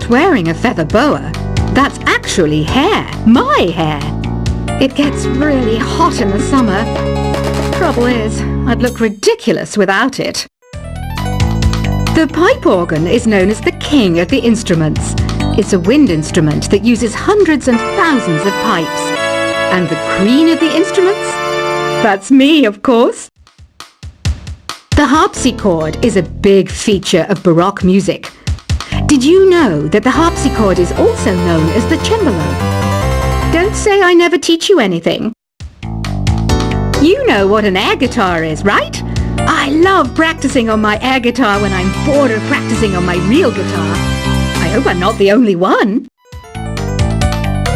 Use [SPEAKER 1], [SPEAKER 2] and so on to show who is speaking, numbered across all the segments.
[SPEAKER 1] not wearing a feather boa. That's actually hair. My hair. It gets really hot in the summer. Trouble is, I'd look ridiculous without it. The pipe organ is known as the king of the instruments. It's a wind instrument that uses hundreds and thousands of pipes. And the queen of the instruments? That's me, of course. The harpsichord is a big feature of Baroque music. Did you know that the harpsichord is also known as the cembalo? Don't say I never teach you anything. You know what an air guitar is, right? I love practicing on my air guitar when I'm bored of practicing on my real guitar. I hope I'm not the only one.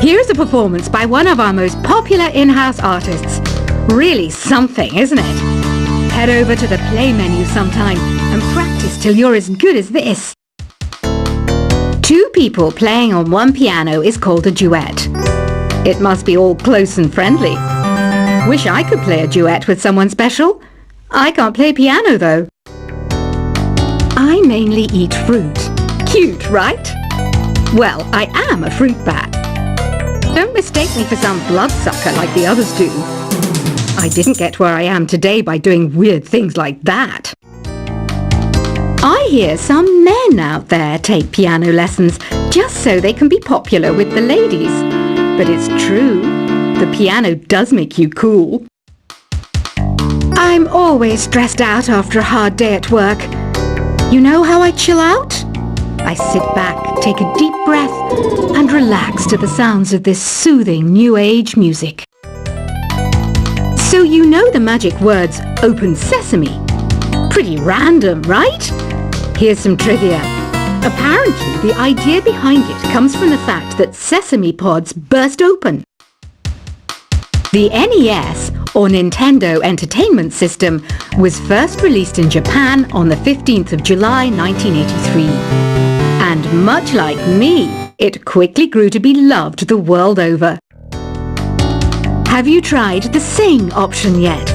[SPEAKER 1] Here's a performance by one of our most popular in-house artists. Really something, isn't it? Head over to the play menu sometime and practice till you're as good as this. Two people playing on one piano is called a duet. It must be all close and friendly. Wish I could play a duet with someone special. I can't play piano though. I mainly eat fruit. Cute, right? Well, I am a fruit bat. Don't mistake me for some bloodsucker like the others do. I didn't get where I am today by doing weird things like that. I hear some men out there take piano lessons just so they can be popular with the ladies. But it's true, the piano does make you cool. I'm always stressed out after a hard day at work. You know how I chill out? I sit back, take a deep breath, and relax to the sounds of this soothing new age music. So you know the magic words "open sesame." Pretty random, right? Here's some trivia. Apparently, the idea behind it comes from the fact that sesame pods burst open. The NES, or Nintendo Entertainment System, was first released in Japan on the 15th of July 1983. And much like me, it quickly grew to be loved the world over. Have you tried the Sing option yet?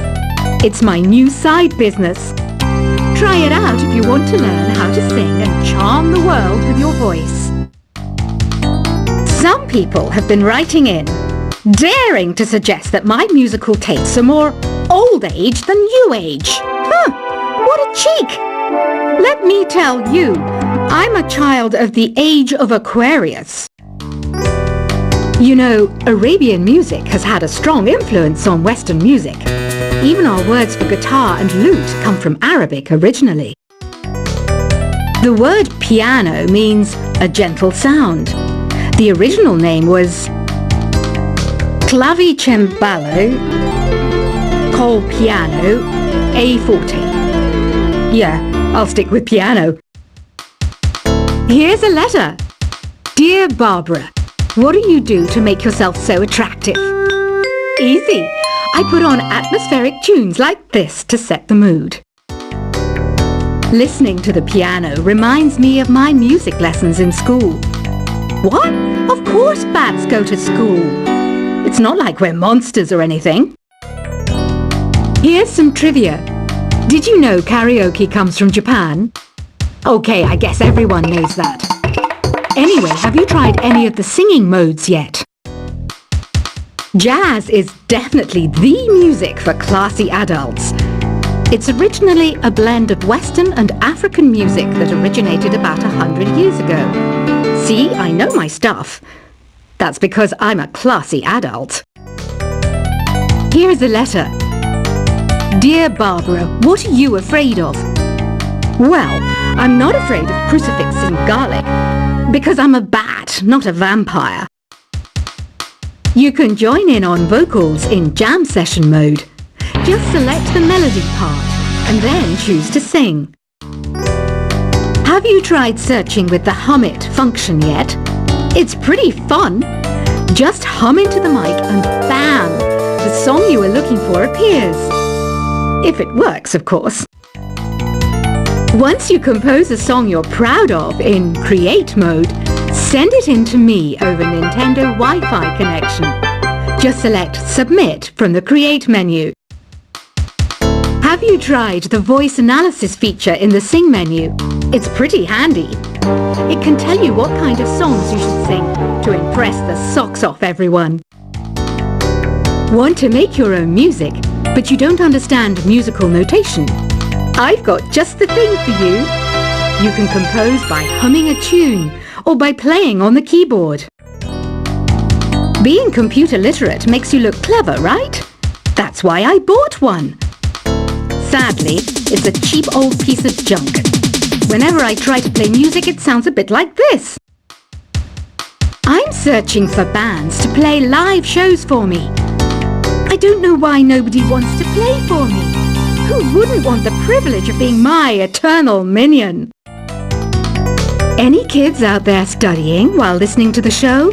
[SPEAKER 1] It's my new side business. Try it out if you want to learn how to sing and charm the world with your voice. Some people have been writing in, daring to suggest that my musical tastes are more old age than new age. Huh, what a cheek! Let me tell you, I'm a child of the age of Aquarius. You know, Arabian music has had a strong influence on Western music. Even our words for guitar and lute come from Arabic originally. The word piano means a gentle sound. The original name was clavicembalo col piano a forte. Yeah, I'll stick with piano. Here's a letter. Dear Barbara, what do you do to make yourself so attractive? Easy. I put on atmospheric tunes like this to set the mood. Listening to the piano reminds me of my music lessons in school. What? Of course bats go to school. It's not like we're monsters or anything. Here's some trivia. Did you know karaoke comes from Japan? Okay, I guess everyone knows that. Anyway, have you tried any of the singing modes yet? Jazz is definitely the music for classy adults. It's originally a blend of Western and African music that originated about 100 years ago. See, I know my stuff. That's because I'm a classy adult. Here's a letter. Dear Barbara, what are you afraid of? Well, I'm not afraid of crucifix and garlic, because I'm a bat, not a vampire. You can join in on vocals in jam session mode. Just select the melody part and then choose to sing. Have you tried searching with the Hum It function yet? It's pretty fun. Just hum into the mic and bam! The song you were looking for appears. If it works, of course. Once you compose a song you're proud of in Create mode, send it in to me over Nintendo Wi-Fi connection. Just select Submit from the Create menu. Have you tried the voice analysis feature in the Sing menu? It's pretty handy. It can tell you what kind of songs you should sing to impress the socks off everyone. Want to make your own music, but you don't understand musical notation? I've got just the thing for you. You can compose by humming a tune or by playing on the keyboard. Being computer literate makes you look clever, right? That's why I bought one. Sadly, it's a cheap old piece of junk. Whenever I try to play music, it sounds a bit like this. I'm searching for bands to play live shows for me. I don't know why nobody wants to play for me. Who wouldn't want the privilege of being my eternal minion? Any kids out there studying while listening to the show?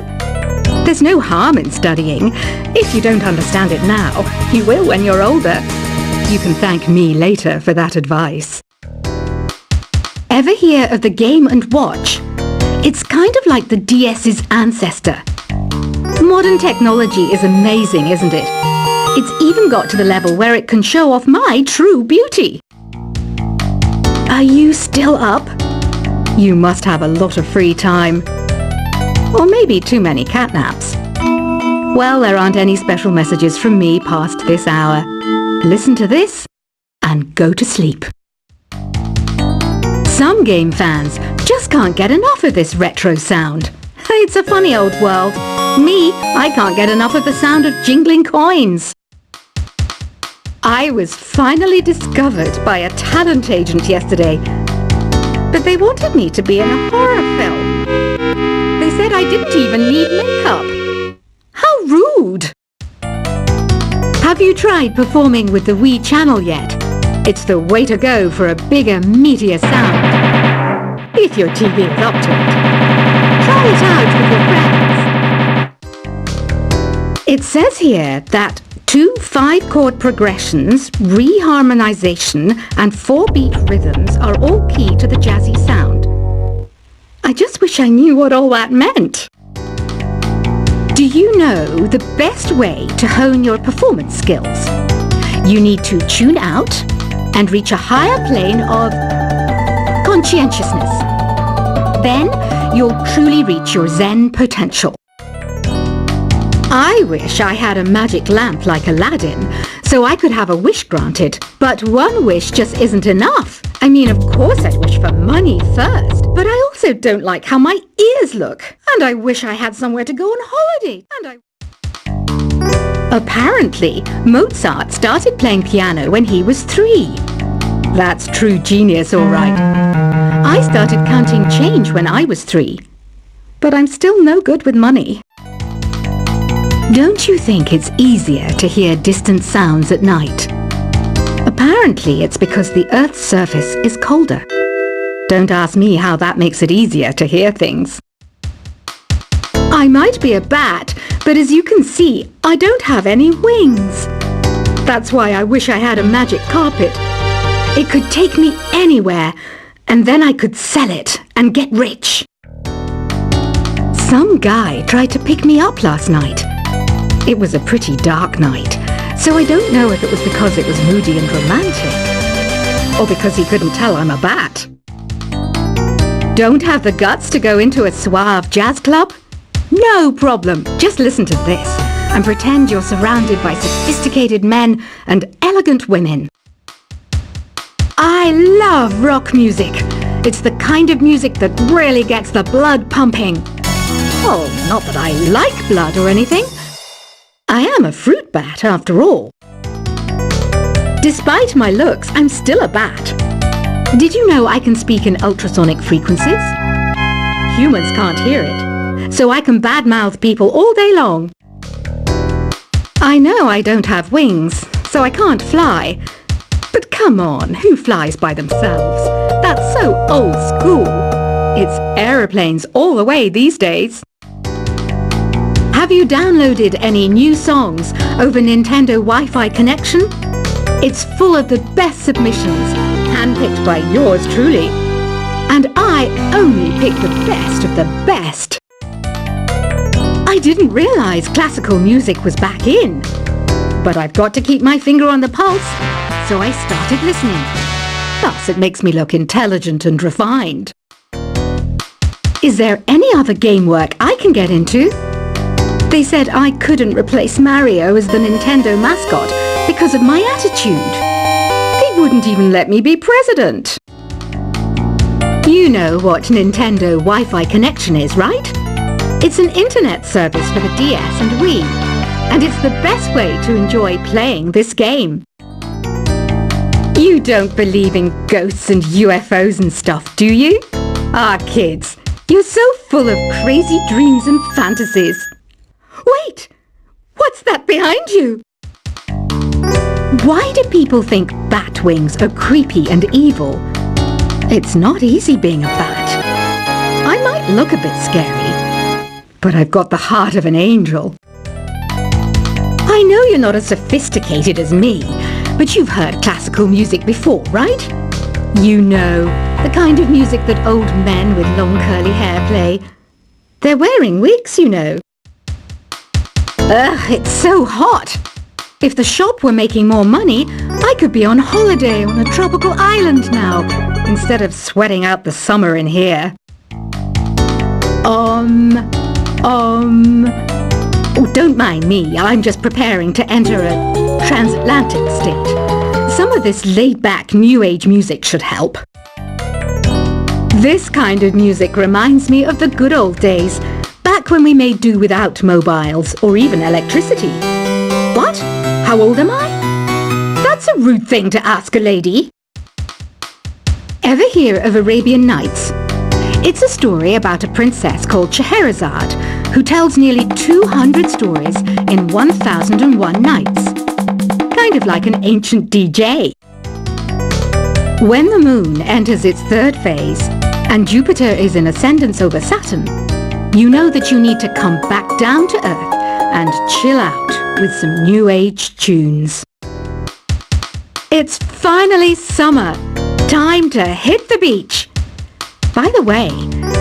[SPEAKER 1] There's no harm in studying. If you don't understand it now, you will when you're older. You can thank me later for that advice. Ever hear of the Game & Watch? It's kind of like the DS's ancestor. Modern technology is amazing, isn't it? It's even got to the level where it can show off my true beauty. Are you still up? You must have a lot of free time. Or maybe too many catnaps. Well, there aren't any special messages from me past this hour. Listen to this and go to sleep. Some game fans just can't get enough of this retro sound. It's a funny old world. Me, I can't get enough of the sound of jingling coins. I was finally discovered by a talent agent yesterday, but they wanted me to be in a horror film. They said I didn't even need makeup. How rude! Have you tried performing with the Wii channel yet? It's the way to go for a bigger, meatier sound. If your TV is up to it. Try it out with your friends. It says here that 2 5-chord progressions, reharmonization, and 4-beat rhythms are all key to the jazzy sound. I just wish I knew what all that meant. Do you know the best way to hone your performance skills? You need to tune out and reach a higher plane of conscientiousness. Then you'll truly reach your Zen potential. I wish I had a magic lamp like Aladdin, so I could have a wish granted. But one wish just isn't enough. I mean, of course I'd wish for money first, but I also don't like how my ears look. And I wish I had somewhere to go on holiday. Apparently, Mozart started playing piano when he was 3. That's true genius, all right. I started counting change when I was 3. But I'm still no good with money. Don't you think it's easier to hear distant sounds at night? Apparently, it's because the Earth's surface is colder. Don't ask me how that makes it easier to hear things. I might be a bat, but as you can see, I don't have any wings. That's why I wish I had a magic carpet. It could take me anywhere, and then I could sell it and get rich. Some guy tried to pick me up last night. It was a pretty dark night, so I don't know if it was because it was moody and romantic, or because he couldn't tell I'm a bat. Don't have the guts to go into a suave jazz club? No problem. Just listen to this and pretend you're surrounded by sophisticated men and elegant women. I love rock music. It's the kind of music that really gets the blood pumping. Oh, not that I like blood or anything. I am a fruit bat, after all. Despite my looks, I'm still a bat. Did you know I can speak in ultrasonic frequencies? Humans can't hear it, so I can badmouth people all day long. I know I don't have wings, so I can't fly. But come on, who flies by themselves? That's so old school. It's aeroplanes all the way these days. Have you downloaded any new songs over Nintendo Wi-Fi connection? It's full of the best submissions, handpicked by yours truly. And I only pick the best of the best. I didn't realize classical music was back in. But I've got to keep my finger on the pulse, so I started listening. Plus, it makes me look intelligent and refined. Is there any other game work I can get into? They said I couldn't replace Mario as the Nintendo mascot because of my attitude. They wouldn't even let me be president. You know what Nintendo Wi-Fi connection is, right? It's an internet service for the DS and Wii, and it's the best way to enjoy playing this game. You don't believe in ghosts and UFOs and stuff, do you? Ah, kids, you're so full of crazy dreams and fantasies. Wait! What's that behind you? Why do people think bat wings are creepy and evil? It's not easy being a bat. I might look a bit scary, but I've got the heart of an angel. I know you're not as sophisticated as me, but you've heard classical music before, right? You know, the kind of music that old men with long curly hair play. They're wearing wigs, you know. Ugh, it's so hot. If the shop were making more money, I could be on holiday on a tropical island now, instead of sweating out the summer in here. Oh, don't mind me. I'm just preparing to enter a transatlantic state. Some of this laid-back New Age music should help. This kind of music reminds me of the good old days, back when we made do without mobiles or even electricity. What? How old am I? That's a rude thing to ask a lady. Ever hear of Arabian Nights? It's a story about a princess called Scheherazade who tells nearly 200 stories in 1001 nights. Kind of like an ancient DJ. When the moon enters its third phase and Jupiter is in ascendance over Saturn, you know that you need to come back down to Earth and chill out with some New Age tunes. It's finally summer. Time to hit the beach. By the way,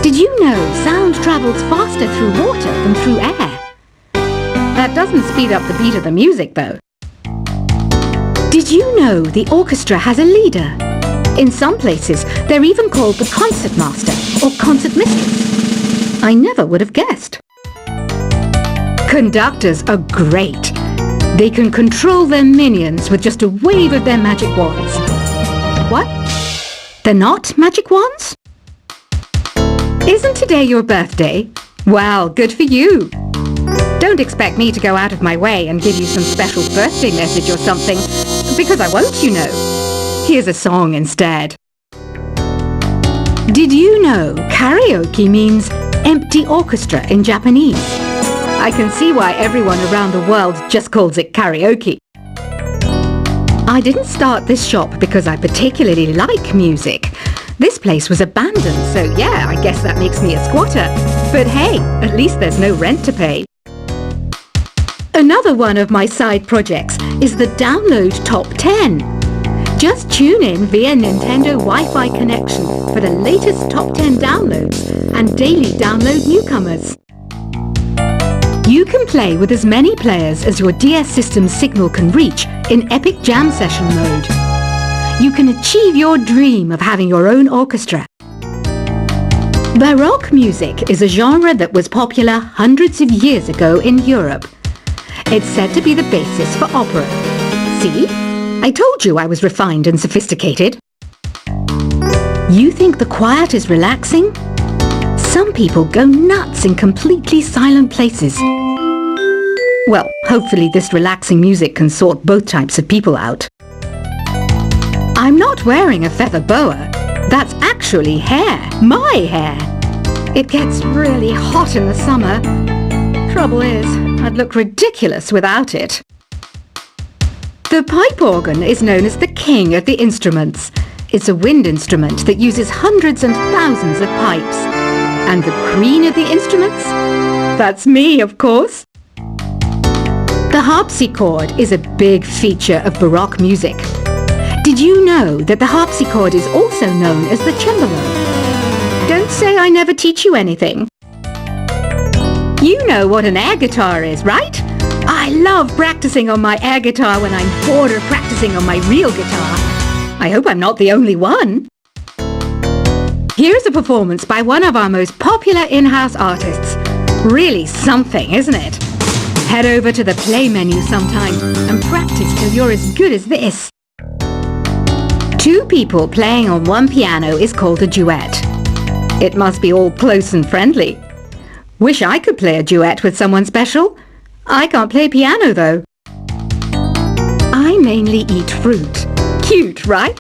[SPEAKER 1] did you know sound travels faster through water than through air? That doesn't speed up the beat of the music, though. Did you know the orchestra has a leader? In some places, they're even called the concert master or concert mistress. I never would have guessed. Conductors are great. They can control their minions with just a wave of their magic wands. What? They're not magic wands? Isn't today your birthday? Well, good for you. Don't expect me to go out of my way and give you some special birthday message or something, because I won't, you know. Here's a song instead. Did you know karaoke means empty orchestra in Japanese? I can see why everyone around the world just calls it karaoke. I didn't start this shop because I particularly like music. This place was abandoned, so yeah, I guess that makes me a squatter. But hey, at least there's no rent to pay. Another one of my side projects is the Download Top 10. Just tune in via Nintendo Wi-Fi connection for the latest Top 10 downloads and daily download newcomers. You can play with as many players as your DS system's signal can reach in Epic Jam Session mode. You can achieve your dream of having your own orchestra. Baroque music is a genre that was popular hundreds of years ago in Europe. It's said to be the basis for opera. See? I told you I was refined and sophisticated. You think the quiet is relaxing? Some people go nuts in completely silent places. Well, hopefully this relaxing music can sort both types of people out. I'm not wearing a feather boa. That's actually hair. My hair. It gets really hot in the summer. Trouble is, I'd look ridiculous without it. The pipe organ is known as the king of the instruments. It's a wind instrument that uses hundreds and thousands of pipes. And the queen of the instruments? That's me, of course. The harpsichord is a big feature of Baroque music. Did you know that the harpsichord is also known as the cembalo? Don't say I never teach you anything. You know what an air guitar is, right? I love practicing on my air guitar when I'm bored of practicing on my real guitar. I hope I'm not the only one. Here's a performance by one of our most popular in-house artists. Really something, isn't it? Head over to the play menu sometime and practice till you're as good as this. Two people playing on one piano is called a duet. It must be all close and friendly. Wish I could play a duet with someone special. I can't play piano though. I mainly eat fruit. Cute, right?